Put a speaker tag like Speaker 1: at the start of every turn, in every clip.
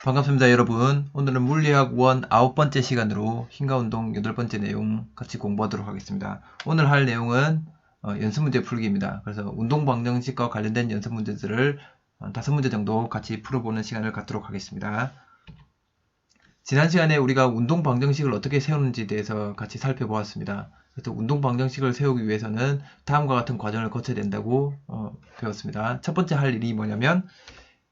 Speaker 1: 반갑습니다, 여러분. 오늘은 물리학 1 9번째 시간으로 힘과 운동 8번째 내용 같이 공부하도록 하겠습니다. 오늘 할 내용은 연습 문제 풀기입니다. 그래서 운동 방정식과 관련된 연습 문제들을 5문제 정도 같이 풀어보는 시간을 갖도록 하겠습니다. 지난 시간에 우리가 운동 방정식을 어떻게 세우는지에 대해서 같이 살펴보았습니다. 그래서 운동 방정식을 세우기 위해서는 다음과 같은 과정을 거쳐야 된다고 배웠습니다. 첫 번째 할 일이 뭐냐면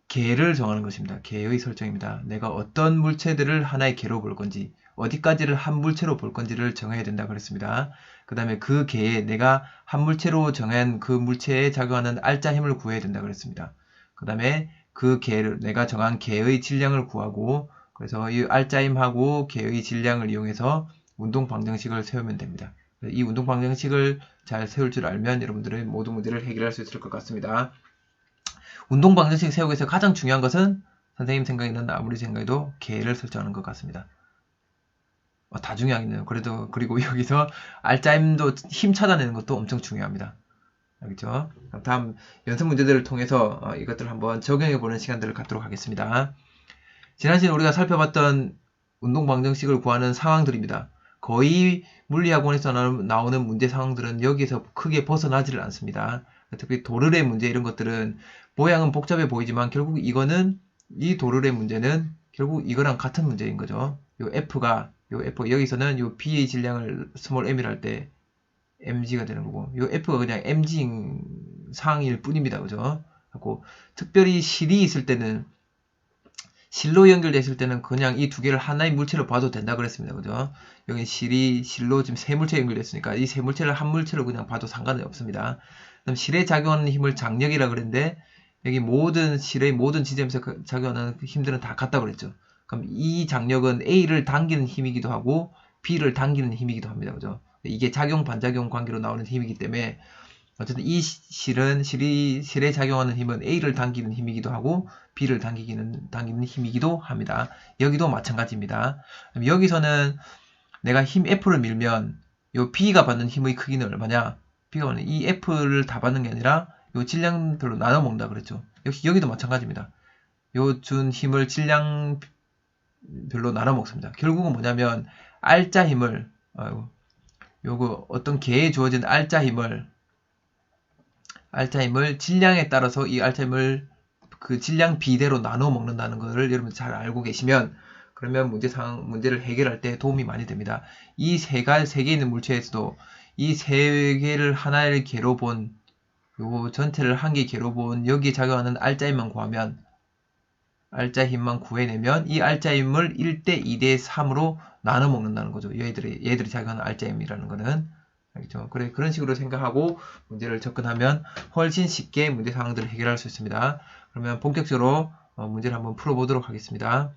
Speaker 1: 개를 정하는 것입니다. 개의 설정입니다. 내가 어떤 물체들을 하나의 개로 볼 건지, 어디까지를 한 물체로 볼 건지를 정해야 된다고 그랬습니다. 그 다음에 그 개에 내가 한 물체로 정한 그 물체에 작용하는 알짜 힘을 구해야 된다고 그랬습니다. 그 다음에 그 개를, 내가 정한 개의 질량을 구하고, 그래서 이 알짜 힘하고 개의 질량을 이용해서 운동 방정식을 세우면 됩니다. 이 운동 방정식을 잘 세울 줄 알면 여러분들의 모든 문제를 해결할 수 있을 것 같습니다. 운동 방정식 세우기 위해서 가장 중요한 것은 선생님 생각에는 아무리 생각해도 개를 설정하는 것 같습니다. 다 중요하겠네요. 그리고 여기서 알짜힘도 힘 찾아내는 것도 엄청 중요합니다. 알겠죠? 다음 연습 문제들을 통해서 이것들을 한번 적용해보는 시간들을 갖도록 하겠습니다. 지난 시간에 우리가 살펴봤던 운동 방정식을 구하는 상황들입니다. 거의 물리학원에서 나오는 문제 상황들은 여기에서 크게 벗어나지를 않습니다. 특히 도르래 문제 이런 것들은 모양은 복잡해 보이지만 결국 이거는 이 도르래 문제는 결국 이거랑 같은 문제인 거죠. 요 F 여기서는 요 B의 질량을 스몰 m이라 할 때 mg가 되는 거고 요 F가 그냥 mg인 상황일 뿐입니다. 그죠? 하고 특별히 실이 있을 때는 실로 연결됐을 때는 그냥 이 두 개를 하나의 물체로 봐도 된다 그랬습니다. 그죠? 여기 실로 지금 세 물체 연결됐으니까 이 세 물체를 한 물체로 그냥 봐도 상관이 없습니다. 그럼 실에 작용하는 힘을 장력이라 그랬는데 여기 모든 실의 모든 지점에서 작용하는 힘들은 다 같다 그랬죠. 그럼 이 장력은 A를 당기는 힘이기도 하고 B를 당기는 힘이기도 합니다. 그죠? 이게 작용 반작용 관계로 나오는 힘이기 때문에 어쨌든 이 실에 작용하는 힘은 A를 당기는 힘이기도 하고 B를 당기는 힘이기도 합니다. 여기도 마찬가지입니다. 여기서는 내가 힘 F를 밀면 요 B가 받는 힘의 크기는 얼마냐? B가 받는 이 F를 다 받는 게 아니라 요 질량별로 나눠 먹는다 그랬죠. 역시 여기도 마찬가지입니다. 요 준 힘을 질량별로 나눠 먹습니다. 결국은 뭐냐면 알짜 힘을 요거 어떤 개에 주어진 알짜 힘을 질량에 따라서 이 알짜 힘을 그 질량 비대로 나눠 먹는다는 것을 여러분 잘 알고 계시면 그러면 문제를 해결할 때 도움이 많이 됩니다. 이 세 개 있는 물체에서도 이 세 개를 하나의 개로 본, 요 전체를 한 개 개로 본 여기에 작용하는 알짜 힘만 구하면, 알짜 힘만 구해내면 이 알짜 힘을 1대 2대 3으로 나눠 먹는다는 거죠. 얘들이 작용하는 알짜 힘이라는 거는. 알겠죠? 그런 식으로 생각하고 문제를 접근하면 훨씬 쉽게 문제 상황들을 해결할 수 있습니다. 그러면 본격적으로 문제를 한번 풀어보도록 하겠습니다.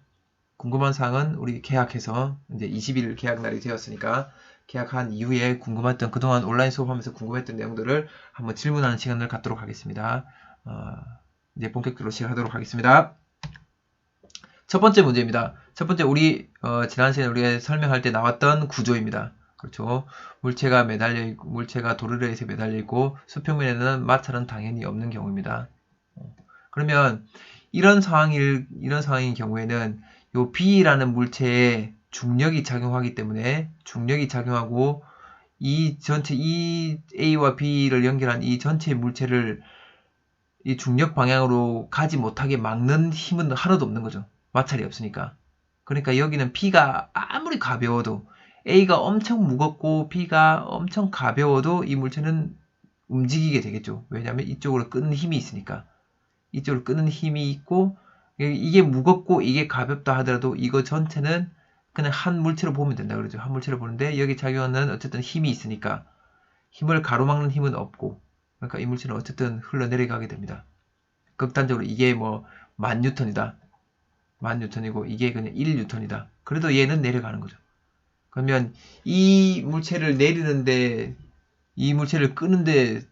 Speaker 1: 궁금한 사항은 우리 계약해서 이제 20일 계약 날이 되었으니까 계약한 이후에 궁금했던 그동안 온라인 수업하면서 궁금했던 내용들을 한번 질문하는 시간을 갖도록 하겠습니다. 이제 본격적으로 시작하도록 하겠습니다. 첫 번째 문제입니다. 첫 번째 지난 시간에 우리가 설명할 때 나왔던 구조입니다. 그렇죠. 물체가 도르래에서 매달려 있고 수평면에는 마찰은 당연히 없는 경우입니다. 그러면 이런 상황인 경우에는 요 B라는 물체에 중력이 작용하기 때문에 중력이 작용하고 이 A와 B를 연결한 이 전체 물체를 이 중력 방향으로 가지 못하게 막는 힘은 하나도 없는 거죠. 마찰이 없으니까. 그러니까 여기는 B가 아무리 가벼워도 A가 엄청 무겁고 B가 엄청 가벼워도 이 물체는 움직이게 되겠죠. 왜냐하면 이쪽으로 끄는 힘이 있으니까. 이쪽으로 끄는 힘이 있고 이게 무겁고 이게 가볍다 하더라도 이거 전체는 그냥 한 물체로 보면 된다 그러죠. 한 물체로 보는데 여기 작용하는 어쨌든 힘이 있으니까 힘을 가로막는 힘은 없고 그러니까 이 물체는 어쨌든 흘러내려가게 됩니다. 극단적으로 이게 뭐 1000뉴턴이다. 1000뉴턴이고 이게 그냥 1뉴턴이다. 그래도 얘는 내려가는 거죠. 그러면 이 물체를 내리는데 이 물체를 끄는데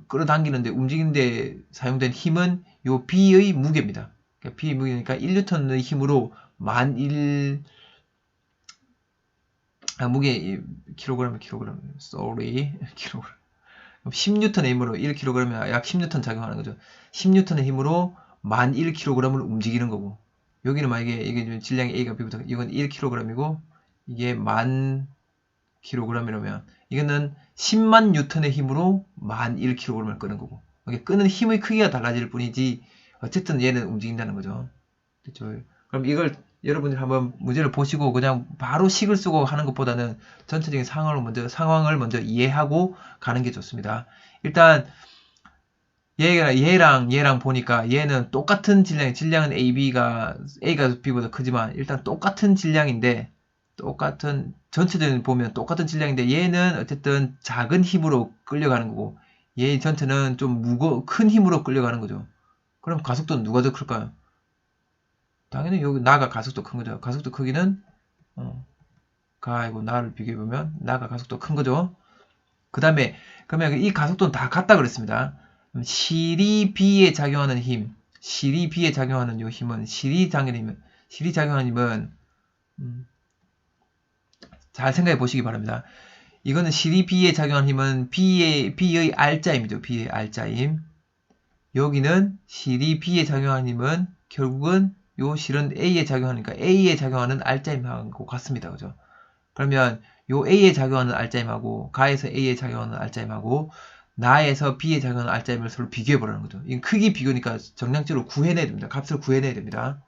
Speaker 1: 끌어당기는데 움직이는데 사용된 힘은 요 B의 무게입니다. 그러니까 B의 무게니까 1뉴턴의 힘으로 무게 킬로그램 sorry 킬로그램 10뉴턴의 힘으로 1kg이면 약 10뉴턴 작용하는 거죠. 10뉴턴의 힘으로 1001kg을 움직이는 거고 여기는 만약에 이게 좀 질량이 A가 B보다 이건 1kg이고 이게 10,000kg이라면 이거는 10만 뉴턴의 힘으로 10,001kg을 끄는 거고 이게 끄는 힘의 크기가 달라질 뿐이지 어쨌든 얘는 움직인다는 거죠. 됐죠? 그럼 이걸 여러분들이 한번 문제를 보시고 그냥 바로 식을 쓰고 하는 것보다는 전체적인 상황을 먼저 이해하고 가는 게 좋습니다. 일단 얘랑 보니까 얘는 똑같은 질량은 A가 B보다 크지만 일단 똑같은 질량인데 전체적으로 보면 똑같은 질량인데 얘는 어쨌든 작은 힘으로 끌려가는 거고 얘 전체는 좀 큰 힘으로 끌려가는 거죠. 그럼 가속도는 누가 더 클까요? 당연히 여기 나가 가속도 큰 거죠. 가속도 크기는 가하고 나를 비교해보면 나가 가속도 큰 거죠. 그 다음에 그러면 이 가속도는 다 같다 그랬습니다. 실이 B에 작용하는 힘, 실이 B에 작용하는 요 힘은 실이 작용하는 힘은 잘 생각해 보시기 바랍니다. 이거는 실이 B에 작용하는 힘은 B의 R자임이죠. B의 R자임. 여기는 실이 B에 작용하는 힘은 결국은 요 실은 A에 작용하니까 A에 작용하는 R자임하고 같습니다. 그죠? 그러면 요 A에 작용하는 R자임하고 가에서 A에 작용하는 R자임하고 나에서 B에 작용하는 R자임을 서로 비교해 보라는 거죠. 이건 크기 비교니까 정량적으로 구해내야 됩니다. 값을 구해내야 됩니다.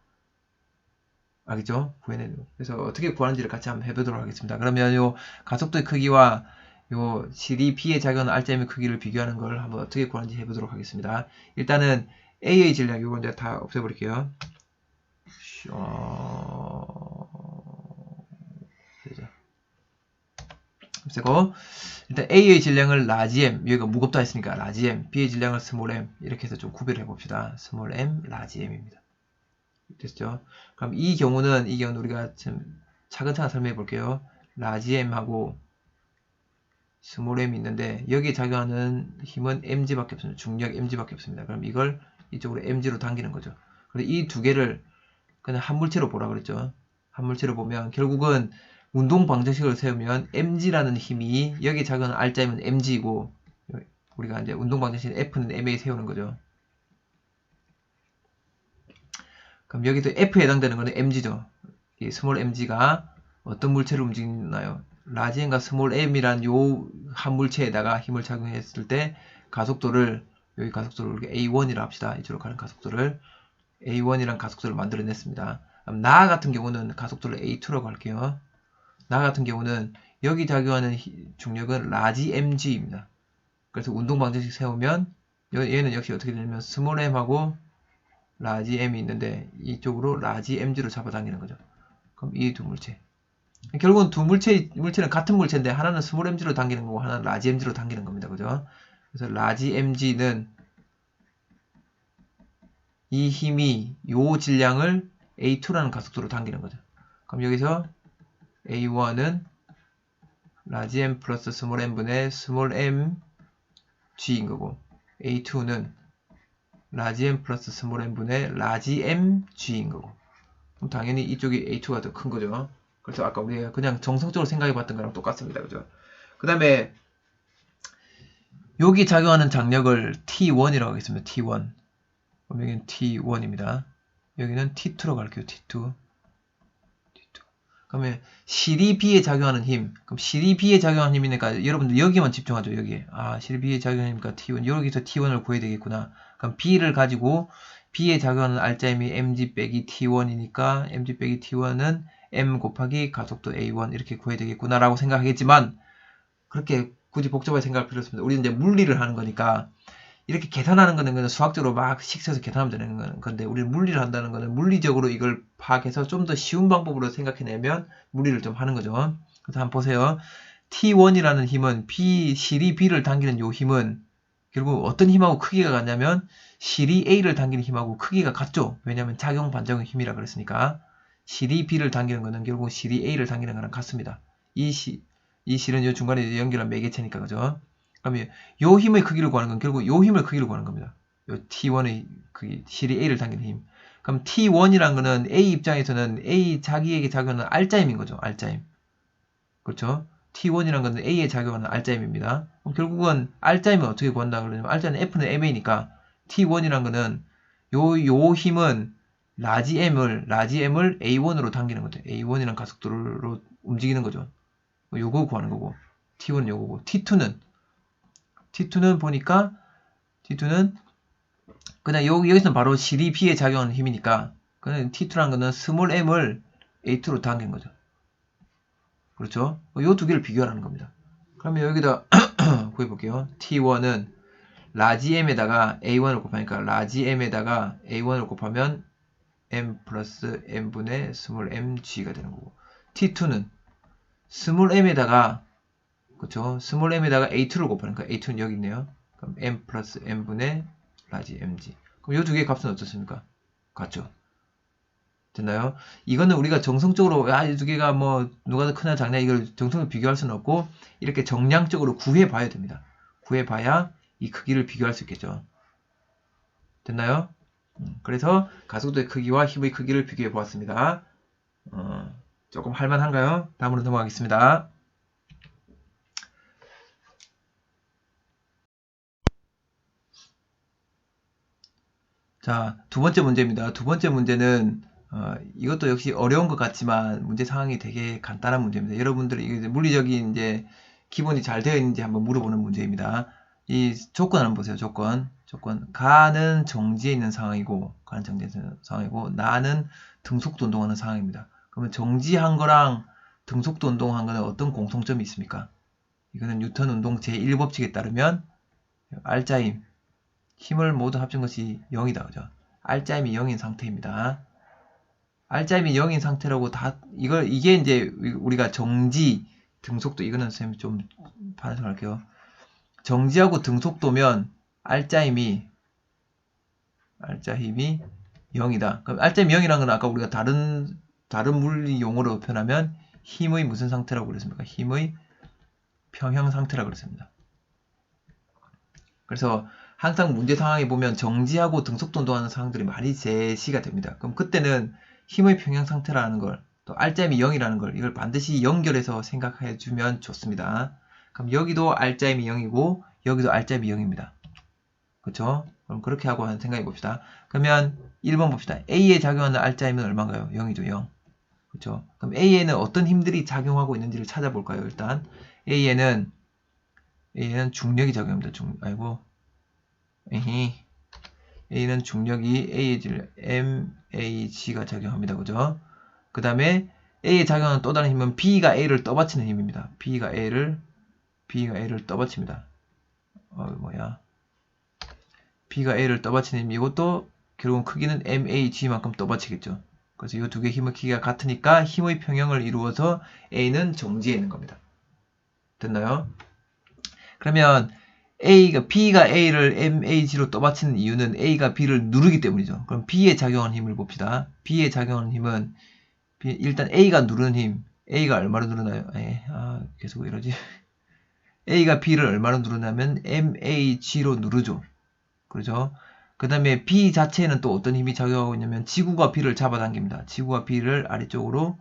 Speaker 1: 알겠죠? 구해내야 됩니다. 그래서 어떻게 구하는지를 같이 한번 해보도록 하겠습니다. 그러면 요 가속도의 크기와 요 실이 B에 작용하는 R자임의 크기를 비교하는 걸 한번 어떻게 구하는지 해보도록 하겠습니다. 일단은 A의 질량 요거 이제 다 없애버릴게요. 없애고 일단 A의 질량을 라지 M, 여기가 무겁다 했으니까 라지 M, B의 질량을 스몰 m 이렇게 해서 좀 구별해 봅시다. 스몰 m, 라지 m입니다. 됐죠? 그럼 이 경우는 우리가 좀 차근차근 설명해 볼게요. 라지 m하고 스몰 m이 있는데 여기에 작용하는 힘은 mg밖에 없습니다. 중력 mg밖에 없습니다. 그럼 이걸 이쪽으로 mg로 당기는 거죠. 그래서 이 두 개를 그냥 한 물체로 보라 그랬죠. 한 물체로 보면 결국은 운동 방정식을 세우면 mg라는 힘이 여기 작용하는 r자임은 mg이고 우리가 이제 운동 방정식 f는 m에 세우는 거죠. 그럼 여기도 f에 해당되는 거는 mg죠. 이 스몰 mg가 어떤 물체를 움직이나요? 라지 m과 스몰 m이란 요 한 물체에다가 힘을 작용했을 때 여기 가속도를 우리가 a1이라 합시다. 이쪽으로 가는 가속도를 a1이란 가속도를 만들어냈습니다. 그럼 나 같은 경우는 가속도를 a2라고 할게요. 나 같은 경우는 여기 작용하는 중력은 라지 mg입니다. 그래서 운동 방정식 세우면 얘는 역시 어떻게 되냐면 스몰 m하고 라지 m이 있는데 이쪽으로 라지 mg로 잡아당기는 거죠. 그럼 이 두 물체. 결국은 두 물체는 같은 물체인데 하나는 스몰 mg로 당기는 거고 하나는 라지 mg로 당기는 겁니다. 그죠? 그래서 라지 mg는 이 힘이 요 질량을 a2라는 가속도로 당기는 거죠. 그럼 여기서 a1은 라지 m 플러스 스몰 m분의 스몰 m g인 거고 a2는 라지 m 플러스 스몰 m분의 라지 m g인 거고 그럼 당연히 이쪽이 a2가 더 큰 거죠. 그래서 아까 우리가 그냥 정석적으로 생각해 봤던 거랑 똑같습니다. 그죠? 그 다음에 여기 작용하는 장력을 T1이라고 하겠습니다. T1. 그럼 여기는 T1입니다. 여기는 T2라고 할게요. T2. 그러면 실이 B에 작용하는 힘. 그럼 실이 B에 작용하는 힘이니까 여러분들 여기만 집중하죠. 여기에. 실이 B에 작용하는 힘이니까 T1. 여기서 T1을 구해야 되겠구나. 그럼 B를 가지고 B에 작용하는 R자임이 mg 빼기 T1이니까 mg 빼기 T1은 m 곱하기 가속도 a1 이렇게 구해야 되겠구나 라고 생각하겠지만 그렇게 굳이 복잡하게 생각할 필요 없습니다. 우리는 이제 물리를 하는 거니까 이렇게 계산하는 거는 그냥 수학적으로 막 식혀서 계산하면 되는 건데 우리는 물리를 한다는 거는 물리적으로 이걸 파악해서 좀 더 쉬운 방법으로 생각해내면 물리를 좀 하는 거죠. 그래서 한번 보세요. T1이라는 힘은 실이 B를 당기는 요 힘은 결국 어떤 힘하고 크기가 같냐면 실이 A를 당기는 힘하고 크기가 같죠. 왜냐하면 작용 반작용 힘이라 그랬으니까 실이 B를 당기는 거는 결국 실이 A를 당기는 거랑 같습니다. 이 실은 요 중간에 연결한 매개체니까 그죠. 그러면 요 힘의 크기를 구하는 건 결국 요 힘의 크기를 구하는 겁니다. 요 T1의 크기, 실이 A를 당기는 힘. 그럼 T1이란 거는 A 입장에서는 자기에게 작용하는 R자임인 거죠. R자임. 그렇죠? T1이란 거는 A에 작용하는 R자임입니다. 그럼 결국은 R자임은 어떻게 구한다 그러냐면 R자임은 F는 MA니까 T1이란 거는 요 힘은 라지 M을 A1으로 당기는 거죠. A1이라는 가속도로 움직이는 거죠. 요거 구하는 거고, T1은 요거고, T2는 보니까, T2는 그냥 여기서 바로 실이 B에 작용하는 힘이니까, 그냥 T2라는 거는 스몰 m을 A2로 당긴 거죠. 그렇죠? 요 두 개를 비교하라는 겁니다. 그러면 여기다 구해볼게요. T1은 라지 m에다가 A1을 곱하니까 라지 m에다가 A1을 곱하면 m 플러스 m분의 스몰 mg가 되는 거고, T2는 스몰 m에다가, 그쵸? 스몰 m에다가 A2를 곱하니까 A2는 여기 있네요. 그럼 m 플러스 m분의 라지 mg. 그럼 이 두 개의 값은 어떻습니까? 같죠? 됐나요? 이거는 우리가 정성적으로 이 두 개가 뭐 누가 더 크냐 작냐 이걸 정성적으로 비교할 수는 없고, 이렇게 정량적으로 구해 봐야 됩니다. 구해 봐야 이 크기를 비교할 수 있겠죠. 됐나요? 그래서 가속도의 크기와 힘의 크기를 비교해 보았습니다. 조금 할만한가요? 다음으로 넘어가겠습니다. 자, 두 번째 문제입니다. 두 번째 문제는 이것도 역시 어려운 것 같지만 문제 상황이 되게 간단한 문제입니다. 여러분들이 물리적인 이제 기본이 잘 되어 있는지 한번 물어보는 문제입니다. 이 조건 한번 보세요. 조건. 가는 정지에 있는 상황이고, 나는 등속도 운동하는 상황입니다. 그러면 정지한 거랑 등속도 운동한 거는 어떤 공통점이 있습니까? 이거는 뉴턴 운동 제1법칙에 따르면 알짜임, 힘을 모두 합친 것이 0이다. 그죠? 알짜임이 0인 상태입니다. 알짜임이 0인 상태라고 이게 이제 우리가 정지, 등속도, 이거는 선생님이 좀 반성할게요. 정지하고 등속도면 알짜힘이 0이다. 그럼 알짜힘이 0이라는 건 아까 우리가 다른 물리 용어로 표현하면 힘의 무슨 상태라고 그랬습니까? 힘의 평형 상태라고 그랬습니다. 그래서 항상 문제 상황에 보면 정지하고 등속도 운동하는 상황들이 많이 제시가 됩니다. 그럼 그때는 힘의 평형 상태라는 걸, 또 알짜임이 0이라는 걸, 이걸 반드시 연결해서 생각해 주면 좋습니다. 그럼 여기도 알짜임이 0이고 여기도 알짜임이 0입니다. 그쵸? 그럼 그렇게 하고 한번 생각해 봅시다. 그러면 1번 봅시다. A에 작용하는 알짜임은 얼마인가요? 0이죠, 0. 그쵸? 그럼 A에는 어떤 힘들이 작용하고 있는지를 찾아볼까요? 일단 A에는 중력이 작용합니다. A는 중력이 MAG가 작용합니다. 그죠? 그 다음에 A에 작용하는 또 다른 힘은 B가 A를 떠받치는 힘입니다. B가 A를 떠받칩니다. B가 A를 떠받치는 힘, 이것도 결국은 크기는 MAG만큼 떠받치겠죠. 그래서 이 두 개의 힘의 크기가 같으니까 힘의 평형을 이루어서 A는 정지해 있는 겁니다. 됐나요? 그러면 B가 A를 MAG로 떠받치는 이유는 A가 B를 누르기 때문이죠. 그럼 B에 작용하는 힘을 봅시다. B에 작용하는 힘은 일단 A가 누르는 힘, A가 얼마로 누르나요? 계속 이러지. A가 B를 얼마로 누르냐면 MAG로 누르죠. 그렇죠? 그 다음에 B 자체에는 또 어떤 힘이 작용하고 있냐면 지구가 B를 잡아당깁니다. 지구가 B를 아래쪽으로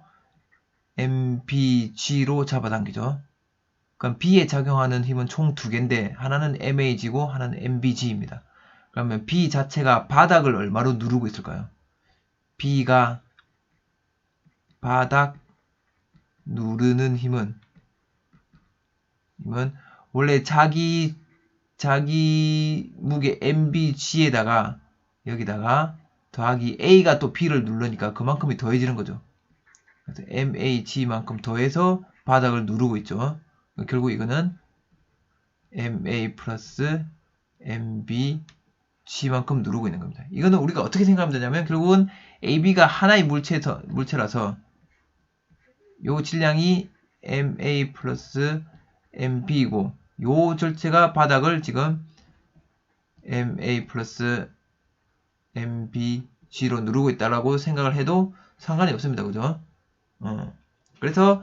Speaker 1: MBG로 잡아당기죠. 그럼 B에 작용하는 힘은 총 두 개인데 하나는 MAG고 하나는 MBG입니다. 그러면 B 자체가 바닥을 얼마로 누르고 있을까요? B가 바닥 누르는 힘은 원래 자기 무게 MBG에다가 여기다가 더하기 A가 또 B를 누르니까 그만큼이 더해지는 거죠. 그래서 MAG만큼 더해서 바닥을 누르고 있죠. 결국 이거는 MA 플러스 MBG만큼 누르고 있는 겁니다. 이거는 우리가 어떻게 생각하면 되냐면 결국은 AB가 하나의 물체라서 요 질량이 MA 플러스 MB이고 요 절체가 바닥을 지금 MA 플러스 MBG로 누르고 있다라고 생각을 해도 상관이 없습니다. 그죠? 그래서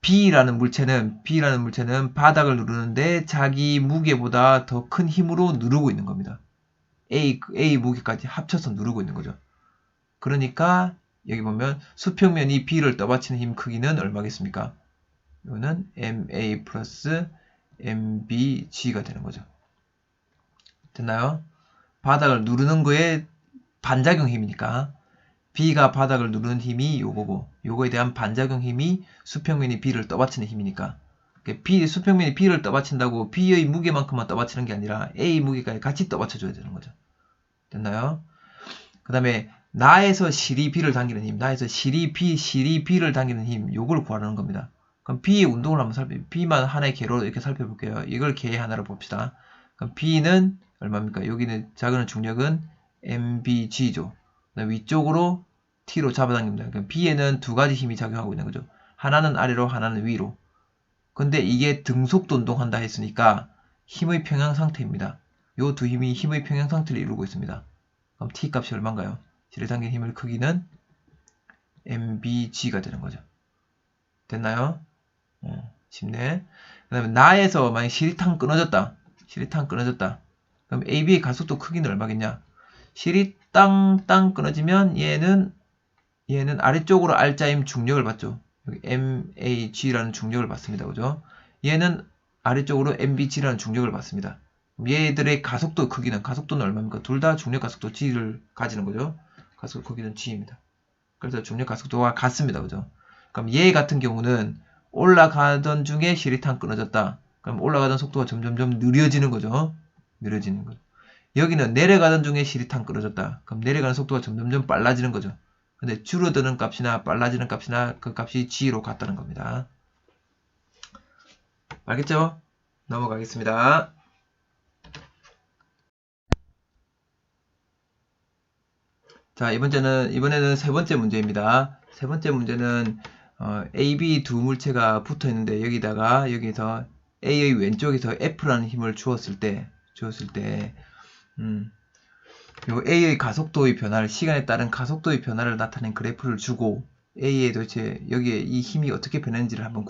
Speaker 1: B라는 물체는 바닥을 누르는데 자기 무게보다 더 큰 힘으로 누르고 있는 겁니다. A 무게까지 합쳐서 누르고 있는 거죠. 그러니까 여기 보면 수평면이 B를 떠받치는 힘 크기는 얼마겠습니까? 이거는 MA 플러스 MBG가 되는 거죠. 됐나요? 바닥을 누르는 거에 반작용 힘이니까 B가 바닥을 누르는 힘이 요거고, 요거에 대한 반작용 힘이 수평면이 B를 떠받치는 힘이니까. B, 수평면이 B를 떠받친다고 B의 무게만큼만 떠받치는 게 아니라 A 무게까지 같이 떠받쳐줘야 되는 거죠. 됐나요? 그 다음에 나에서 실이 B를 당기는 힘, 나에서 실이 B를 당기는 힘, 요걸 구하라는 겁니다. 그럼 B의 운동을 한번 살펴볼게요. B만 하나의 개로 이렇게 살펴볼게요. 이걸 개의 하나로 봅시다. 그럼 B는 얼마입니까? 여기는 작은 중력은 MBG죠. 위쪽으로 T로 잡아당깁니다. 그럼 B에는 두 가지 힘이 작용하고 있는 거죠. 하나는 아래로, 하나는 위로. 근데 이게 등속도 운동한다 했으니까 힘의 평형 상태입니다. 요 두 힘이 힘의 평형 상태를 이루고 있습니다. 그럼 T 값이 얼마인가요? 실을 당긴 힘의 크기는 MBG가 되는 거죠. 됐나요? 쉽네. 그 다음에 나에서 만약 실이 탕 끊어졌다. 그럼 AB의 가속도 크기는 얼마겠냐? 실이 땅 끊어지면 얘는 아래쪽으로 R자임 중력을 받죠. 여기 MAG라는 중력을 받습니다. 그죠? 얘는 아래쪽으로 MBG라는 중력을 받습니다. 얘들의 가속도 크기는, 가속도는 얼마입니까? 둘 다 중력 가속도 G를 가지는 거죠. 가속도 크기는 G입니다. 그래서 중력 가속도가 같습니다. 그죠? 그럼 얘 같은 경우는 올라가던 중에 실이 탕 끊어졌다. 그럼 올라가던 속도가 점점점 느려지는 거죠. 느려지는 거죠. 여기는 내려가던 중에 실이 탕 끊어졌다. 그럼 내려가는 속도가 점점점 빨라지는 거죠. 근데 줄어드는 값이나 빨라지는 값이나 그 값이 G로 같다는 겁니다. 알겠죠? 넘어가겠습니다. 자, 이번에는 세 번째 문제입니다. 세 번째 문제는 A, B 두 물체가 붙어 있는데 여기서 A의 왼쪽에서 F라는 힘을 주었을 때 요 A의 가속도의 변화를, 시간에 따른 가속도의 변화를 나타낸 그래프를 주고 A에 도대체 여기에 이 힘이 어떻게 변했는지를 한번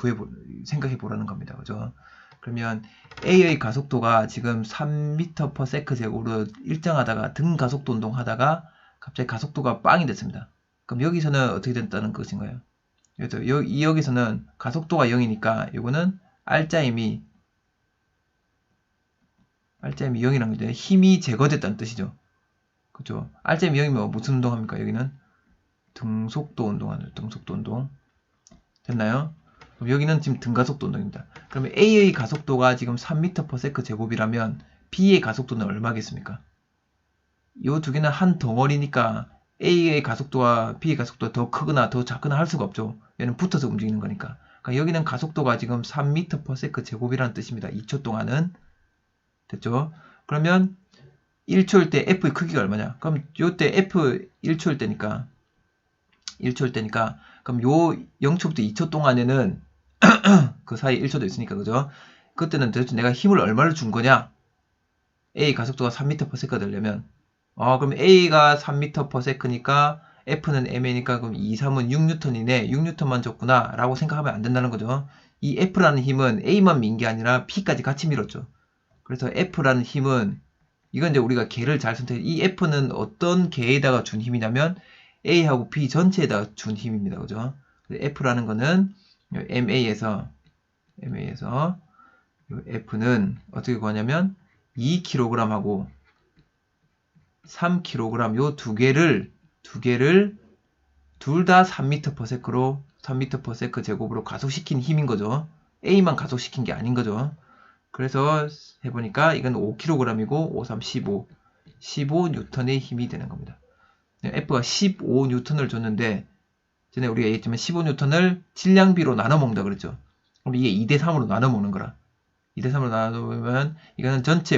Speaker 1: 생각해 보라는 겁니다. 그죠? 그러면 A의 가속도가 지금 3m/s 제곱으로 일정하다가 등 가속도 운동하다가 갑자기 가속도가 빵이 됐습니다. 그럼 여기서는 어떻게 됐다는 것인가요? 그래서 여기서는 가속도가 0이니까 이거는 R자임이 0이라는 거죠. 힘이 제거됐다는 뜻이죠. 그죠? R자임이 0이면 무슨 운동합니까? 여기는 등속도 운동하는 등속도 운동. 됐나요? 그럼 여기는 지금 등가속도 운동입니다. 그러면 A의 가속도가 지금 3m/s 제곱이라면 B의 가속도는 얼마겠습니까? 이 두 개는 한 덩어리니까 A의 가속도와 B의 가속도가 더 크거나 더 작거나 할 수가 없죠. 얘는 붙어서 움직이는 거니까. 그러니까 여기는 가속도가 지금 3m/s 제곱이라는 뜻입니다. 2초 동안은. 됐죠? 그러면 1초일 때 F의 크기가 얼마냐? 그럼 요때 F 1초일 때니까 그럼 요 0초부터 2초 동안에는 그 사이 1초도 있으니까 그죠? 그때는 도대체 내가 힘을 얼마를 준 거냐? A 가속도가 3m/s가 되려면 그럼 A가 3m/s니까 F는 mA니까 그럼 2, 3은 6N이네. 6N만 줬구나 라고 생각하면 안 된다는 거죠. 이 F라는 힘은 A만 민 게 아니라 P까지 같이 밀었죠. 그래서 F라는 힘은 이건 이제 우리가 개를 잘 선택해. 이 F는 어떤 개에다가 준 힘이냐면 A하고 B 전체에다가 준 힘입니다. 그죠? F라는 거는 MA에서 F는 어떻게 구하냐면 2kg하고 3kg 요 두 개를 둘 다 3m/s 제곱으로 가속시킨 힘인 거죠. A만 가속시킨 게 아닌 거죠. 그래서 해보니까 이건 5kg이고 5, 3, 15N의 힘이 되는 겁니다. F가 15N을 줬는데 전에 우리가 얘기했지만 15N을 질량비로 나눠 먹는다 그랬죠. 그럼 이게 2대3으로 나눠 먹는 거라. 2대3으로 나눠 먹으면 이거는 전체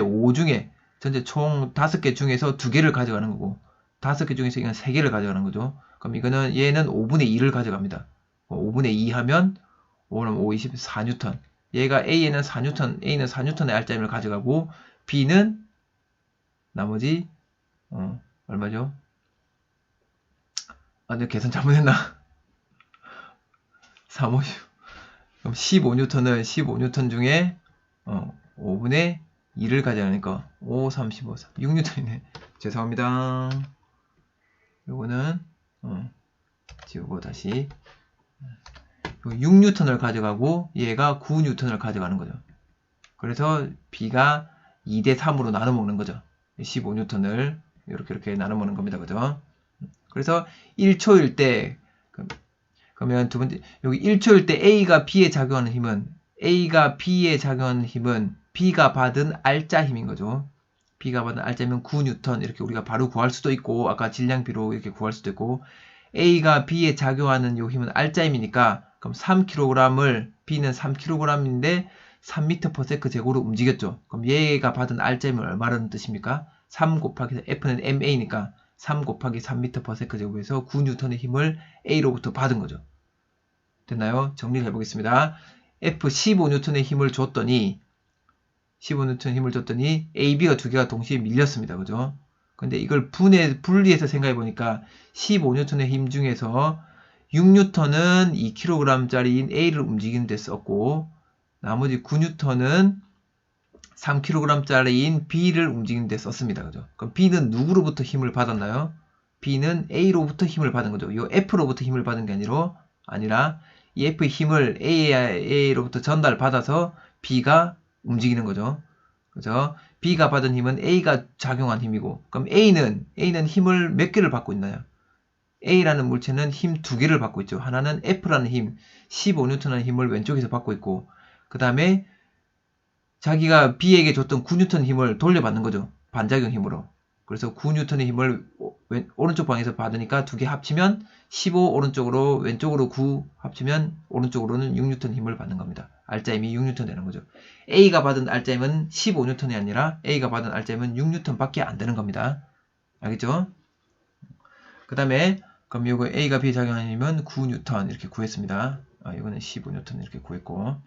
Speaker 1: 총 5개 중에서 2개를 가져가는 거고 5개 중에서 이건 3개를 가져가는 거죠. 그럼 이거는 얘는 5분의 2를 가져갑니다. 5분의 2 하면 5는 5, 24N. 얘가 A는 4N의 R자임을 가져가고 B는 나머지 얼마죠? 내가 계산 잘못했나? 3, 5, 10. 그럼 15N 중에 5분의 2를 가져가니까 5, 3, 15, 3, 6N이네. 죄송합니다. 요거는 지우고 다시 6N을 가져가고 얘가 9N을 가져가는 거죠. 그래서 B가 2대3으로 나눠 먹는 거죠. 15N을 이렇게 나눠 먹는 겁니다. 그죠? 그래서 1초일 때, 그러면 두 번째, 여기 1초일 때 A가 B에 작용하는 힘은, A가 B에 작용하는 힘은 B가 받은 R자 힘인 거죠. B가 받은 R자면 9N 이렇게 우리가 바로 구할 수도 있고, 아까 질량비로 이렇게 구할 수도 있고, A가 B에 작용하는 요 힘은 R자 힘이니까, 그럼 3kg을, B는 3kg인데 3m/s 제곱으로 움직였죠. 그럼 얘가 받은 R자 힘은 얼마라는 뜻입니까? 3 곱하기, F는 MA니까 3 곱하기 3m/s 제곱에서 9N의 힘을 A로부터 받은 거죠. 됐나요? 정리를 해보겠습니다. F 15N의 힘을 줬더니 15N 힘을 줬더니 A, B가 두 개가 동시에 밀렸습니다. 그죠? 근데 이걸 분리해서 생각해 보니까 15N의 힘 중에서 6N은 2kg짜리인 A를 움직이는 데 썼고 나머지 9N은 3kg짜리인 B를 움직이는 데 썼습니다. 그죠? 그럼 B는 누구로부터 힘을 받았나요? B는 A로부터 힘을 받은 거죠. 이 F로부터 힘을 받은 게 아니라 이 F의 힘을 A로부터 전달받아서 B가 움직이는 거죠. 그죠? B가 받은 힘은 A가 작용한 힘이고, 그럼 A는 힘을 몇 개를 받고 있나요? A라는 물체는 힘 두 개를 받고 있죠. 하나는 F라는 힘, 15N라는 힘을 왼쪽에서 받고 있고, 그 다음에 자기가 B에게 줬던 9N 힘을 돌려받는 거죠. 반작용 힘으로. 그래서 9N의 힘을 오른쪽 방에서 받으니까 두 개 합치면 15 오른쪽으로 왼쪽으로 9 합치면 오른쪽으로는 6N 힘을 받는 겁니다. R자 힘이 6N 되는 거죠. A가 받은 R자 힘은 15N이 아니라 A가 받은 R자 힘은 6N 밖에 안 되는 겁니다. 알겠죠? 그 다음에 그럼 이거 A가 B에 작용하는 힘은 9N 이렇게 구했습니다. 이거는 15N 이렇게 구했고,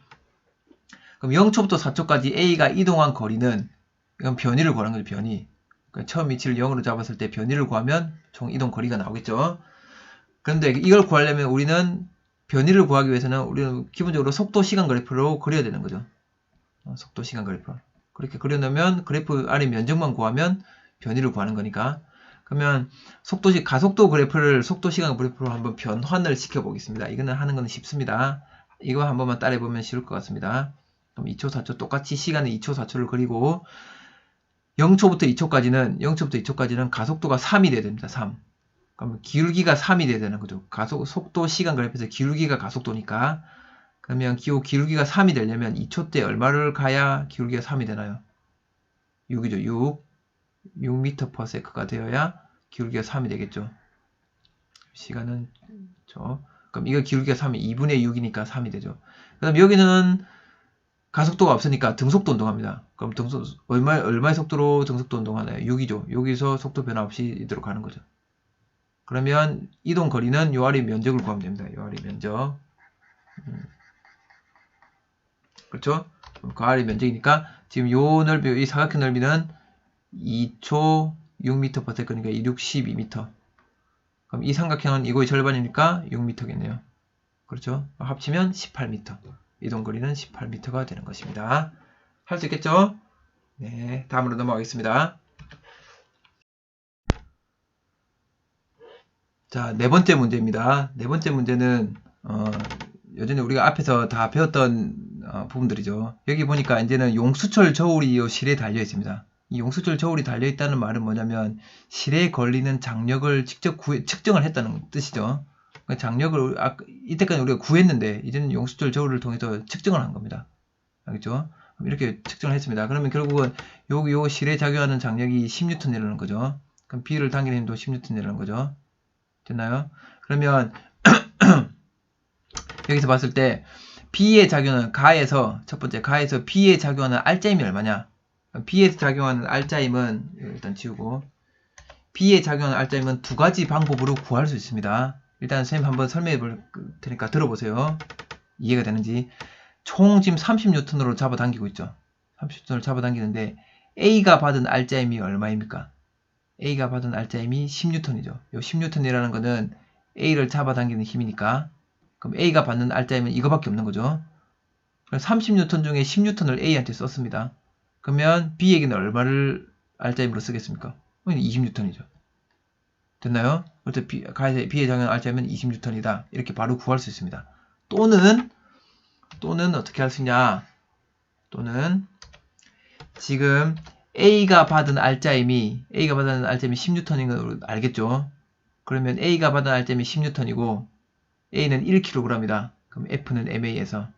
Speaker 1: 그럼 0초부터 4초까지 A가 이동한 거리는, 이건 변위를 구하는 거죠. 변위. 그러니까 처음 위치를 0으로 잡았을 때 변위를 구하면 총 이동 거리가 나오겠죠. 그런데 이걸 구하려면 우리는 변위를 구하기 위해서는 우리는 기본적으로 속도 시간 그래프로 그려야 되는 거죠. 속도 시간 그래프. 그렇게 그려놓으면 그래프 아래 면적만 구하면 변위를 구하는 거니까. 그러면 가속도 그래프를 속도 시간 그래프로 한번 변환을 시켜 보겠습니다. 이거는 하는 건 쉽습니다. 이거 한 번만 따라해 보면 쉬울 것 같습니다. 그럼 2초, 4초 똑같이 시간에 2초, 4초를 그리고 0초부터 2초까지는 가속도가 3이 돼야 됩니다. 3. 그러면 기울기가 3이 돼야 되는 거죠. 속도 시간 그래프에서 기울기가 가속도니까. 그러면 기울기가 3이 되려면 2초 때 얼마를 가야 기울기가 3이 되나요? 6이죠. 6m/s가 되어야 기울기가 3이 되겠죠. 시간은 그럼 이거 기울기가 3이 2분의 6이니까 3이 되죠. 그 다음 여기는 가속도가 없으니까 등속도 운동합니다. 그럼 얼마의 속도로 등속도 운동하나요? 6이죠. 여기서 속도 변화 없이 이대로 가는 거죠. 그러면 이동 거리는 요 아래 면적을 구하면 됩니다. 요 아래 면적. 그렇죠? 그 아래 면적이니까 지금 요 넓이, 이 사각형 넓이는 2초 6m/s니까 62m. 그럼 이 삼각형은 이거의 절반이니까 6m겠네요. 그렇죠? 합치면 18m. 이동 거리는 18m가 되는 것입니다. 할 수 있겠죠? 네, 다음으로 넘어가겠습니다. 자, 네 번째 문제입니다. 네 번째 문제는 여전히 우리가 앞에서 다 배웠던 부분들이죠. 여기 보니까 이제는 용수철 저울이 이 실에 달려 있습니다. 이 용수철 저울이 달려 있다는 말은 뭐냐면 실에 걸리는 장력을 직접 측정을 했다는 뜻이죠. 장력을 이때까지 우리가 구했는데 이제는 용수철 저울을 통해서 측정을 한 겁니다. 알겠죠? 이렇게 측정을 했습니다. 그러면 결국은 요 실에 작용하는 장력이 10N이라는 거죠. 그럼 B를 당기는 힘도 10N이라는 거죠. 됐나요? 그러면 여기서 봤을 때 B에 작용하는 첫 번째 가에서 B에 작용하는 R자임이 얼마냐? B에 작용하는 R자임은 일단 지우고, B에 작용하는 R자임은 두 가지 방법으로 구할 수 있습니다. 일단 선생님 한번 설명해 볼 테니까 들어보세요. 이해가 되는지. 총 지금 30N으로 잡아당기고 있죠. 30N으로 잡아당기는데 A가 받은 R자임이 얼마입니까? A가 받은 R자임이 10N이죠. 요 10N이라는 거는 A를 잡아당기는 힘이니까, 그럼 A가 받는 R자임은 이거밖에 없는 거죠. 30N 중에 10N을 A한테 썼습니다. 그러면 B에게는 얼마를 R자임으로 쓰겠습니까? 20N이죠. 됐나요? 그래서 B에 작용하는 R자임은 20N이다. 이렇게 바로 구할 수 있습니다. 또는 어떻게 할 수 있냐? 또는 지금 A가 받은 R자임이 10N인 걸 알겠죠? 그러면 A가 받은 알점이 10N이고 A는 1kg이다. 그럼 F는 MA에서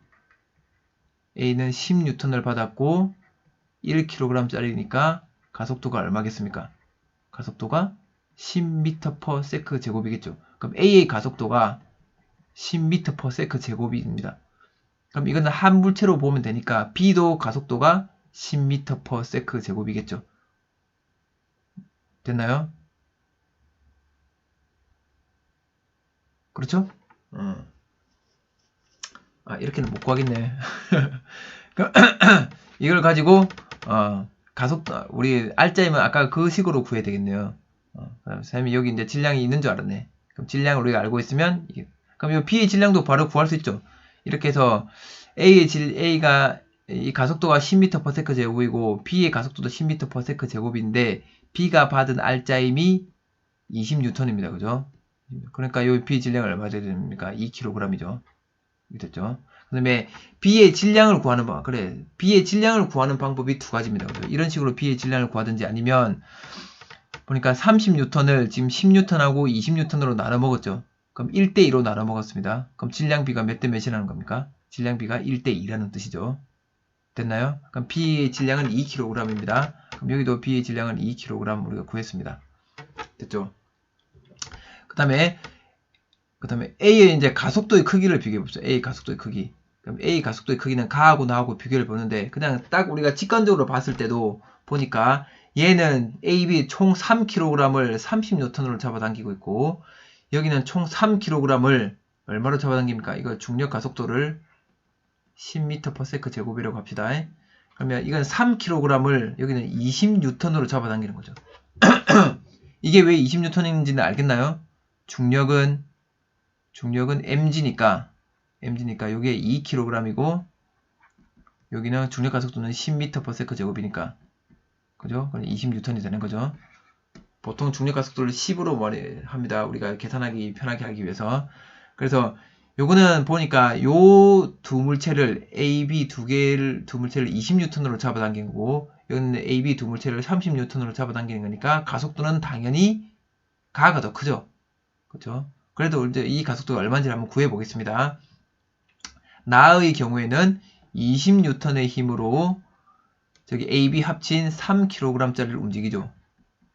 Speaker 1: A는 10N을 받았고 1kg짜리니까 가속도가 얼마겠습니까? 가속도가 10m/s 제곱이겠죠. 그럼 A의 가속도가 10m/s 제곱입니다. 그럼 이거는 한 물체로 보면 되니까 B도 가속도가 10m/s 제곱이겠죠. 됐나요? 그렇죠? 이렇게는 못 구하겠네. 이걸 가지고 가속도 우리 알짜이면 아까 그 식으로 구해야 되겠네요. 선생님이 여기 이제 질량이 있는 줄 알았네. 그럼 질량을 우리가 알고 있으면 그럼 이 B의 질량도 바로 구할 수 있죠. 이렇게 해서 A가 이 가속도가 10m/s 제곱이고 B의 가속도도 10m/s 제곱인데 B가 받은 알짜임이 20N입니다. 그죠? 그러니까 이 B 질량을 얼마 돼야 됩니까? 2kg이죠. 됐죠? 그 다음에 B의 질량을 구하는 방법. 그래. B의 질량을 구하는 방법이 두 가지입니다. 그죠? 이런 식으로 B의 질량을 구하든지 아니면 보니까 30N을 지금 10N하고 20N으로 나눠 먹었죠. 그럼 1대2로 나눠 먹었습니다. 그럼 질량비가 몇 대 몇이라는 겁니까? 질량비가 1대2라는 뜻이죠. 됐나요? 그럼 B의 질량은 2kg입니다. 그럼 여기도 B의 질량은 2kg 우리가 구했습니다. 됐죠? 그 다음에 A의 이제 가속도의 크기를 비교해 봅시다. A 가속도의 크기. 그럼 A 가속도의 크기는 가하고 나하고 비교를 보는데 그냥 딱 우리가 직관적으로 봤을 때도 보니까 얘는 AB 총 3kg을 30N으로 잡아당기고 있고 여기는 총 3kg을 얼마로 잡아당깁니까? 이거 중력 가속도를 10m/s 제곱이라고 합시다. 그러면 이건 3kg을 여기는 20N으로 잡아당기는 거죠. 이게 왜 20N인지는 알겠나요? 중력은 mg니까 이게 2kg이고 여기는 중력 가속도는 10m/s 제곱이니까 그죠? 그럼 20N이 되는 거죠. 보통 중력 가속도를 10으로 합니다. 우리가 계산하기 편하게 하기 위해서. 그래서 요거는 보니까 요 두 물체를 AB 두 물체를 20N으로 잡아당긴 거고 여기는 AB 두 물체를 30N으로 잡아당기는 거니까 가속도는 당연히 가가 더 크죠. 그렇죠? 그래도 이제 이 가속도가 얼마인지 한번 구해 보겠습니다. 나의 경우에는 20N의 힘으로 저기 AB 합친 3kg짜리를 움직이죠.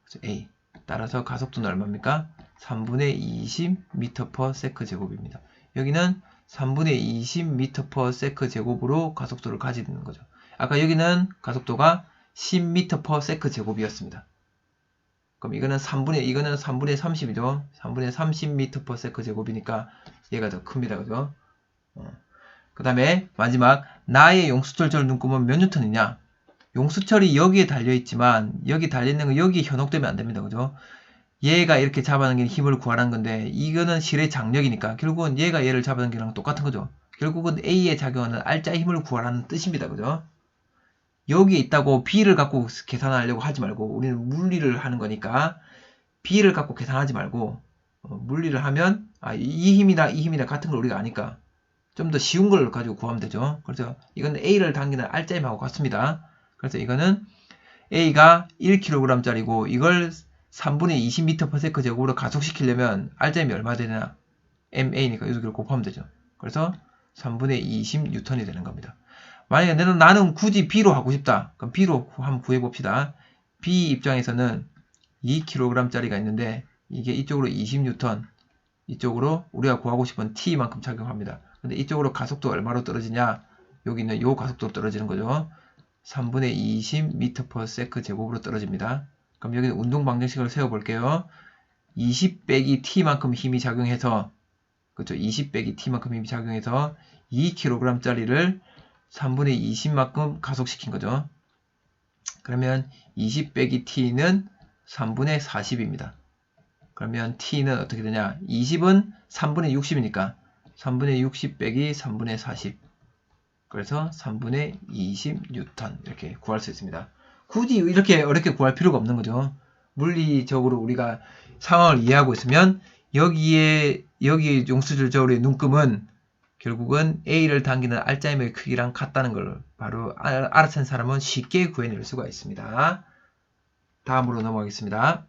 Speaker 1: 그래서 A. 따라서 가속도는 얼마입니까? 3분의 20m/s 제곱입니다. 여기는 3분의 20m/s 제곱으로 가속도를 가지는 거죠. 아까 여기는 가속도가 10m/s 제곱이었습니다. 그럼 이거는 3분의 30이죠. 3분의 30m/s 제곱이니까 얘가 더 큽니다. 그죠? 그 다음에 마지막 나의 용수철 눈금은 몇 뉴턴이냐? 용수철이 여기에 달려있지만 여기 달려있는 거 여기에 현혹되면 안됩니다. 그죠? 얘가 이렇게 잡아당기는 힘을 구하라는 건데 이거는 실의 장력이니까 결국은 얘가 얘를 잡아당기는 거랑 똑같은 거죠. 결국은 A에 작용하는 R자의 힘을 구하라는 뜻입니다. 그죠? 여기에 있다고 B를 갖고 계산하려고 하지 말고 우리는 물리를 하는 거니까 B를 갖고 계산하지 말고 물리를 하면 이 힘이나 이 힘이나 같은 걸 우리가 아니까 좀 더 쉬운 걸 가지고 구하면 되죠. 그래서 이건 A를 당기는 R자 힘하고 같습니다. 그래서 이거는 A가 1kg짜리고 이걸 3분의 20m/s 제곱으로 가속시키려면 R자 힘이 얼마 되나? MA니까 여기를 곱하면 되죠. 그래서 3분의 20N이 되는 겁니다. 만약에 나는 굳이 B로 하고 싶다. 그럼 B로 한번 구해봅시다. B 입장에서는 2kg짜리가 있는데 이게 이쪽으로 20N, 이쪽으로 우리가 구하고 싶은 T만큼 작용합니다. 근데 이쪽으로 가속도 얼마로 떨어지냐? 여기는 요 가속도로 떨어지는 거죠. 3분의 20m/s 제곱으로 떨어집니다. 그럼 여기는 운동 방정식을 세워볼게요. 20 빼기 T만큼 힘이 작용해서 그렇죠. 20 빼기 T만큼 힘이 작용해서 2kg짜리를 3분의 20만큼 가속시킨 거죠. 그러면 20 빼기 T는 3분의 40입니다. 그러면 T는 어떻게 되냐? 20은 3분의 60이니까 3분의 60 빼기 3분의 40. 그래서 3분의 20N 이렇게 구할 수 있습니다. 굳이 이렇게 어렵게 구할 필요가 없는 거죠. 물리적으로 우리가 상황을 이해하고 있으면 여기 용수철저울의 눈금은 결국은 A를 당기는 R자임의 크기랑 같다는 걸 바로 알아챈 사람은 쉽게 구해낼 수가 있습니다. 다음으로 넘어가겠습니다.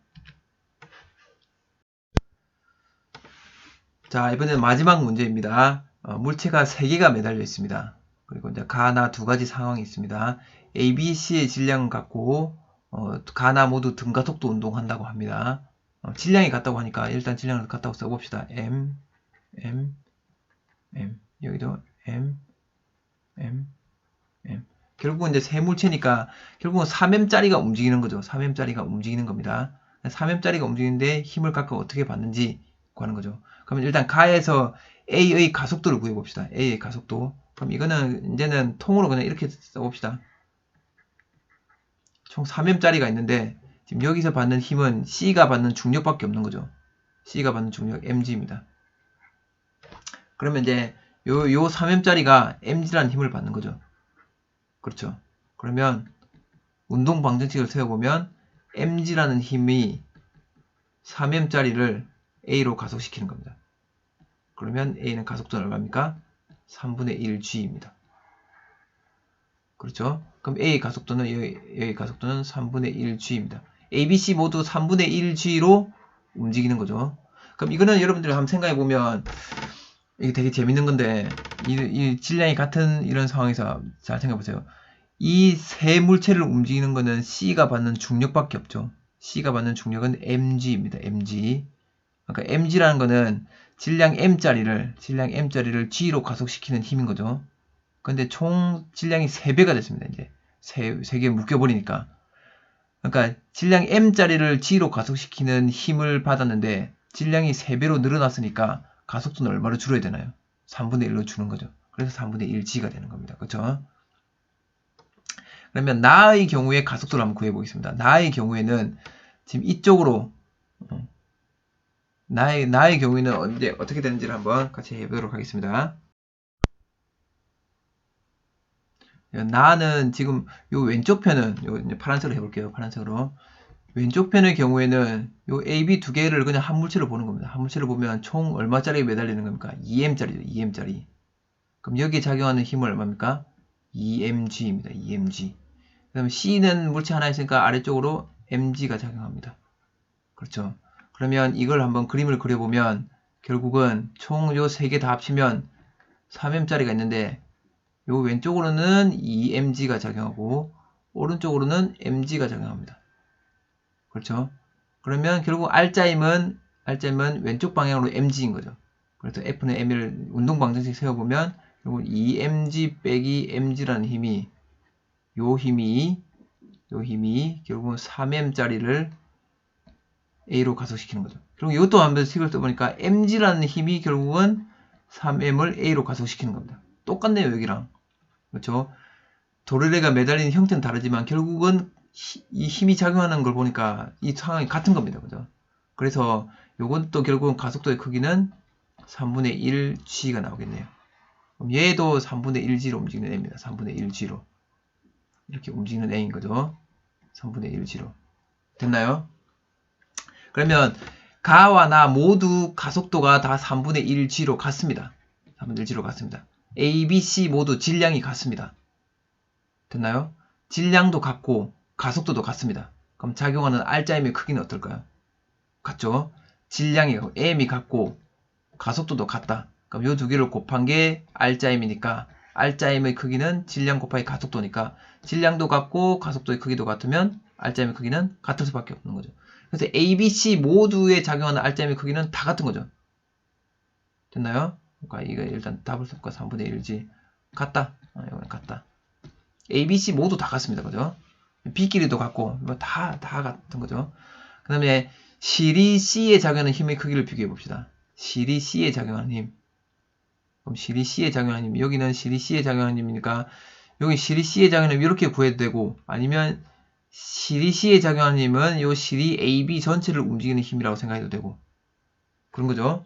Speaker 1: 자, 이번엔 마지막 문제입니다. 물체가 3개가 매달려 있습니다. 그리고 이제 가나 2가지 상황이 있습니다. A, B, C의 질량은 같고 가나 모두 등가속도 운동한다고 합니다. 질량이 같다고 하니까 일단 질량을 같다고 써봅시다. M, M, M. 여기도 M, M, M. 결국은 이제 세 물체니까 결국은 3M짜리가 움직이는 거죠. 3M짜리가 움직이는 겁니다. 3M짜리가 움직이는데 힘을 각각 어떻게 받는지 구하는 거죠. 그러면 일단 가에서 A의 가속도를 구해봅시다. A의 가속도. 그럼 이거는 이제는 통으로 그냥 이렇게 써봅시다. 총 3M짜리가 있는데 지금 여기서 받는 힘은 C가 받는 중력밖에 없는 거죠. C가 받는 중력 mg입니다. 그러면 이제 요 3M짜리가 mg라는 힘을 받는 거죠. 그렇죠. 그러면 운동 방정식을 세워보면 mg라는 힘이 3M짜리를 A로 가속시키는 겁니다. 그러면 A는 가속도는 얼마입니까? 3분의 1g입니다. 그렇죠? 그럼 A의 가속도는 여기 가속도는 3분의 1g입니다. A, B, C 모두 3분의 1g로 움직이는 거죠. 그럼 이거는 여러분들이 한번 생각해 보면 이게 되게 재밌는 건데 이 질량이 같은 이런 상황에서 잘 생각해 보세요. 이 세 물체를 움직이는 거는 C가 받는 중력밖에 없죠. C가 받는 중력은 mg입니다. mg. 그러니까 mg라는 거는 질량 m짜리를 g로 가속시키는 힘인 거죠. 근데 총 질량이 3배가 됐습니다. 이제 3개 묶여버리니까. 그러니까 질량 m짜리를 g로 가속시키는 힘을 받았는데 질량이 3배로 늘어났으니까 가속도는 얼마로 줄여야 되나요? 3분의 1로 주는 거죠. 그래서 3분의 1g가 되는 겁니다. 그렇죠? 그러면 나의 경우에 가속도를 한번 구해보겠습니다. 나의 경우에는 지금 이쪽으로 나의 경우에는 언제 어떻게 되는지를 한번 같이 해보도록 하겠습니다. 나는 지금 요 왼쪽 편은 요 이제 파란색으로 해볼게요. 파란색으로 왼쪽 편의 경우에는 요 AB 두 개를 그냥 한 물체로 보는 겁니다. 한 물체를 보면 총 얼마짜리 매달리는 겁니까? 2M짜리죠. 2M짜리. 그럼 여기에 작용하는 힘은 얼마입니까? 2mg입니다. 2mg. 그다음 C는 물체 하나 있으니까 아래쪽으로 mg가 작용합니다. 그렇죠. 그러면 이걸 한번 그림을 그려보면 결국은 총 요 세 개 다 합치면 3m짜리가 있는데 요 왼쪽으로는 2mg가 작용하고 오른쪽으로는 mg가 작용합니다. 그렇죠. 그러면 결국 R자임은 왼쪽 방향으로 mg인 거죠. 그래서 F는 m을 운동 방정식 세워보면 결국 2mg 빼기 mg라는 힘이 요 힘이 결국은 3m짜리를 A로 가속시키는 거죠. 그리고 이것도 한번 식을 써보니까 mg라는 힘이 결국은 3m을 A로 가속시키는 겁니다. 똑같네요, 여기랑. 그렇죠? 도르래가 매달리는 형태는 다르지만 결국은 이 힘이 작용하는 걸 보니까 이 상황이 같은 겁니다. 그죠? 그래서 요건 또 결국은 가속도의 크기는 3분의 1g가 나오겠네요. 그럼 얘도 3분의 1g로 움직이는 애입니다. 3분의 1g로. 이렇게 움직이는 애인 거죠. 3분의 1g로. 됐나요? 그러면 가와 나 모두 가속도가 다 3분의 1g로 같습니다. 3분의 1g로 같습니다. A, B, C 모두 질량이 같습니다. 됐나요? 질량도 같고 가속도도 같습니다. 그럼 작용하는 R자임의 크기는 어떨까요? 같죠? 질량이 M이 같고 가속도도 같다. 그럼 이 두 개를 곱한 게 R자임이니까 R자임의 크기는 질량 곱하기 가속도니까 질량도 같고 가속도의 크기도 같으면 R자임의 크기는 같을 수밖에 없는 거죠. 그래서 A, B, C 모두에 작용하는 R자임의 크기는 다 같은 거죠. 됐나요? 그러니까 이거 일단 답을 쓸까 3분의 1지 같다. 이거는 같다. A, B, C 모두 다 같습니다. 그죠? B끼리도 같고 뭐 다 같은 거죠. 그 다음에 실이 C에 작용하는 힘의 크기를 비교해 봅시다. 실이 C에 작용하는 힘. 그럼 실이 C에 작용하는 힘. 여기는 실이 C에 작용하는 힘이니까 여기 실이 C에 작용하는 힘 이렇게 구해도 되고 아니면 실이 C에 작용하는 힘은 요 실이 A, B 전체를 움직이는 힘이라고 생각해도 되고 그런 거죠.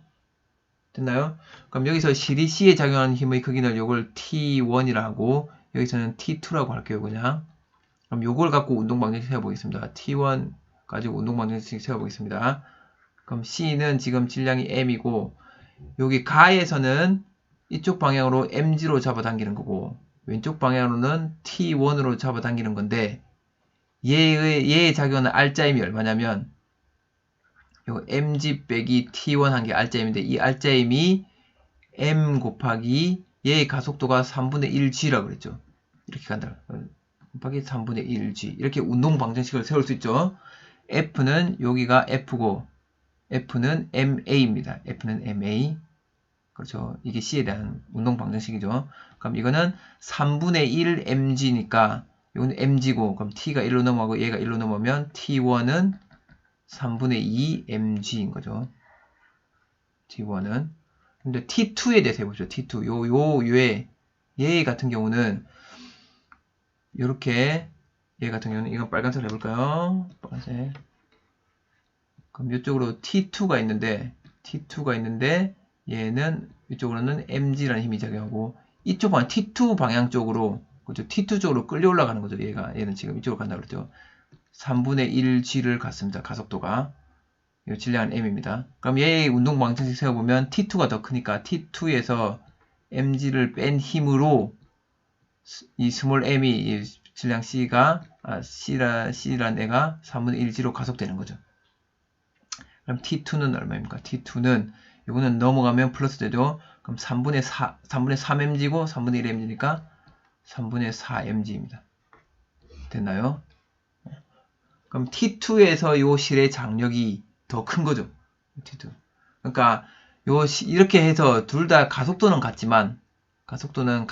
Speaker 1: 됐나요? 그럼 여기서 실이 C에 작용하는 힘의 크기는 요걸 T1이라 하고 여기서는 T2라고 할게요. 그냥. 그럼 요걸 갖고 운동 방정식 세워보겠습니다. T1 가지고 운동 방정식 세워보겠습니다. 그럼 C는 지금 질량이 M이고 여기 가에서는 이쪽 방향으로 mg로 잡아당기는 거고 왼쪽 방향으로는 T1으로 잡아당기는 건데 얘의 작용하는 R자임이 얼마냐면 요 mg 빼기 t1 한 게 r자임인데 이 r자임이 m 곱하기 얘의 가속도가 3분의 1g라고 그랬죠. 이렇게 간다. 곱하기 3분의 1g. 이렇게 운동 방정식을 세울 수 있죠. F는 여기가 F고 F는 MA입니다. F는 MA. 그렇죠. 이게 C에 대한 운동 방정식이죠. 그럼 이거는 3분의 1 mg니까 이거는 mg고 그럼 t가 1로 넘어가고 얘가 1로 넘어오면 t1은 3분의 2 mg인 거죠. t1은. 근데 t2에 대해서 해보죠. t2. 얘 같은 경우는 이렇게 얘 같은 경우는 이건 빨간색 해볼까요? 빨간색. 그럼 이쪽으로 T2가 있는데 얘는 이쪽으로는 mg라는 힘이 작용하고 이쪽 방향 T2 방향 쪽으로 그렇죠? T2 쪽으로 끌려 올라가는 거죠. 얘는 지금 이쪽으로 간다 그랬죠. 3분의 1g를 갔습니다. 가속도가. 이 질량은 m입니다. 그럼 얘의 운동 방정식 세워보면 T2가 더 크니까 T2에서 mg를 뺀 힘으로 이 스몰 m이 이 질량 C가 C란 애가 3분의 1g로 가속되는 거죠. 그럼 T2는 얼마입니까? T2는 이거는 넘어가면 플러스 되죠. 그럼 3분의 3mg고 3분의 1mg니까 3분의 4mg입니다. 됐나요? 그럼 T2에서 요 실의 장력이 더 큰 거죠. T2. 그러니까 이렇게 해서 둘 다 가속도는 같지만 가속도의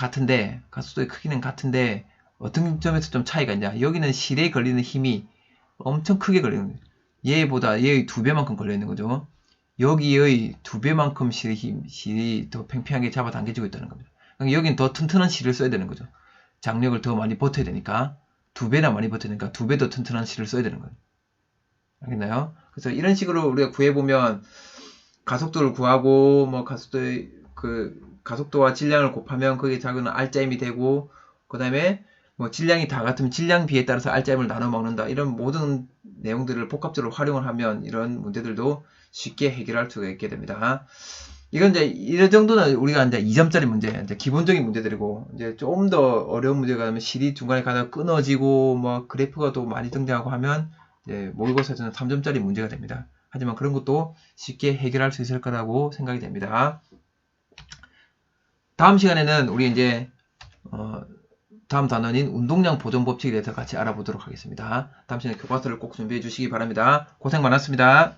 Speaker 1: 크기는 같은데 어떤 점에서 좀 차이가 있냐. 여기는 실에 걸리는 힘이 엄청 크게 걸리는 거예요. 얘의 2배만큼 걸려있는 거죠. 여기의 2배만큼 실이 더 팽팽하게 잡아당겨지고 있다는 겁니다. 그러니까 여기는 더 튼튼한 실을 써야 되는 거죠. 장력을 더 많이 버텨야 되니까 2배나 많이 버티니까 2배 더 튼튼한 실을 써야 되는 거예요. 알겠나요? 그래서 이런 식으로 우리가 구해보면 가속도를 구하고 뭐 가속도와 질량을 곱하면 거기에 작용하는 r자임이 되고 그 다음에 뭐 질량이 다 같으면 질량 비에 따라서 r자임을 나눠 먹는다. 이런 모든 내용들을 복합적으로 활용을 하면 이런 문제들도 쉽게 해결할 수가 있게 됩니다. 이건 이제 이 정도는 우리가 이제 2점짜리 문제, 이제 기본적인 문제들이고 이제 좀 더 어려운 문제가 되면 실이 중간에 가다가 끊어지고 뭐 그래프가 또 많이 등장하고 하면 이제 모의고사에서는 3점짜리 문제가 됩니다. 하지만 그런 것도 쉽게 해결할 수 있을 거라고 생각이 됩니다. 다음 시간에는 우리 이제 다음 단원인 운동량 보존 법칙에 대해서 같이 알아보도록 하겠습니다. 다음 시간에 교과서를 꼭 준비해 주시기 바랍니다. 고생 많았습니다.